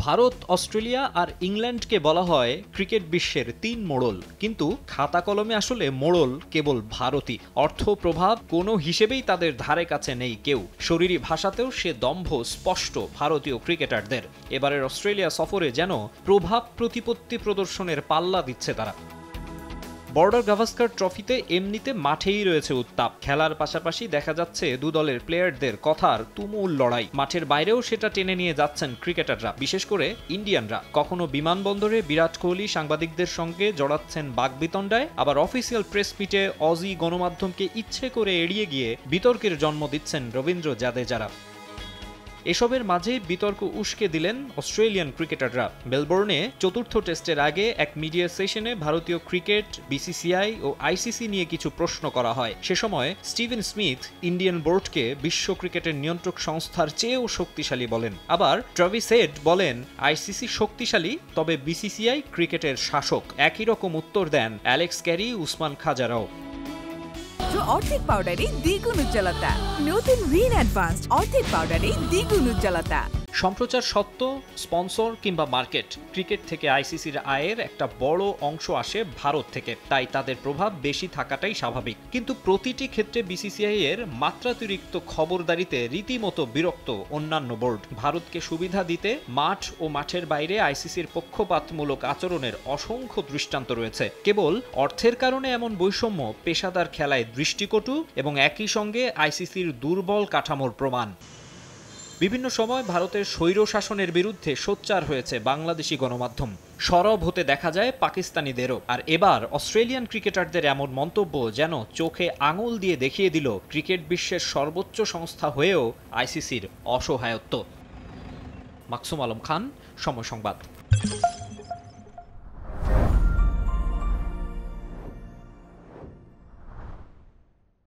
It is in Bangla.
ভারত, অস্ট্রেলিয়া আর ইংল্যান্ডকে বলা হয় ক্রিকেট বিশ্বের তিন মোড়ল, কিন্তু খাতা কলমে আসলে মোড়ল কেবল ভারতই। অর্থ, প্রভাব কোনো হিসেবেই তাদের ধারে কাছে নেই কেউ। শরীরী ভাষাতেও সে দম্ভ স্পষ্ট ভারতীয় ক্রিকেটারদের। এবারের অস্ট্রেলিয়া সফরে যেন প্রভাব প্রতিপত্তি প্রদর্শনের পাল্লা দিচ্ছে তারা। বর্ডার গাভাস্কার ট্রফিতে এমনিতে মাঠেই রয়েছে উত্তাপ। খেলার পাশাপাশি দেখা যাচ্ছে দু দলের প্লেয়ারদের কথার তুমুল লড়াই। মাঠের বাইরেও সেটা টেনে নিয়ে যাচ্ছেন ক্রিকেটাররা, বিশেষ করে ইন্ডিয়ানরা। কখনো বিমানবন্দরে বিরাট কোহলি সাংবাদিকদের সঙ্গে জড়াচ্ছেন বাকবিতণ্ডায়, আবার অফিসিয়াল প্রেস মিটে অজি গণমাধ্যমকে ইচ্ছে করে এড়িয়ে গিয়ে বিতর্কের জন্ম দিচ্ছেন রবীন্দ্র জাদেজারা। এসবের মাঝে বিতর্ক উস্কে দিলেন অস্ট্রেলিয়ান ক্রিকেটাররা। মেলবোর্নে চতুর্থ টেস্টের আগে এক মিডিয়া সেশনে ভারতীয় ক্রিকেট, বিসিসিআই ও আইসিসি নিয়ে কিছু প্রশ্ন করা হয়। সে সময় স্টিভেন স্মিথ ইন্ডিয়ান বোর্ডকে বিশ্ব ক্রিকেটের নিয়ন্ত্রক সংস্থার চেয়েও শক্তিশালী বলেন। আবার ট্রাভিস হেড বলেন আইসিসি শক্তিশালী, তবে বিসিসিআই ক্রিকেটের শাসক। একই রকম উত্তর দেন অ্যালেক্স ক্যারি, উসমান খাজারাও। অর্ধেক পাউডারে দ্বিগুণ উজ্জ্বলতা। নতুন রিন অ্যাডভান্সড অর্ধেক পাউডারে দ্বিগুণ উজ্জ্বলতা। সম্প্রচার সত্ত্ব, স্পন্সর কিংবা মার্কেট, ক্রিকেট থেকে আইসিসির আয়ের একটা বড় অংশ আসে ভারত থেকে, তাই তাদের প্রভাব বেশি থাকাটাই স্বাভাবিক। কিন্তু প্রতিটি ক্ষেত্রে বিসিসিআই এর মাত্রাতিরিক্ত খবরদারিতে রীতিমতো বিরক্ত অন্যান্য বোর্ড। ভারতকে সুবিধা দিতে মাঠ ও মাঠের বাইরে আইসিসির পক্ষপাতমূলক আচরণের অসংখ্য দৃষ্টান্ত রয়েছে। কেবল অর্থের কারণে এমন বৈষম্য পেশাদার খেলায় দৃষ্টিকটু এবং একই সঙ্গে আইসিসির দুর্বল কাঠামোর প্রমাণ। বিভিন্ন সময় ভারতের স্বৈরশাসনের বিরুদ্ধে সোচ্চার হয়েছে বাংলাদেশি গণমাধ্যম। সরব হতে দেখা যায় পাকিস্তানিদেরও। আর এবার অস্ট্রেলিয়ান ক্রিকেটারদের এমন মন্তব্য যেন চোখে আঙুল দিয়ে দেখিয়ে দিল ক্রিকেট বিশ্বের সর্বোচ্চ সংস্থা হয়েও আইসিসির অসহায়ত্ব। মাকসুম আলম খান, সময় সংবাদ।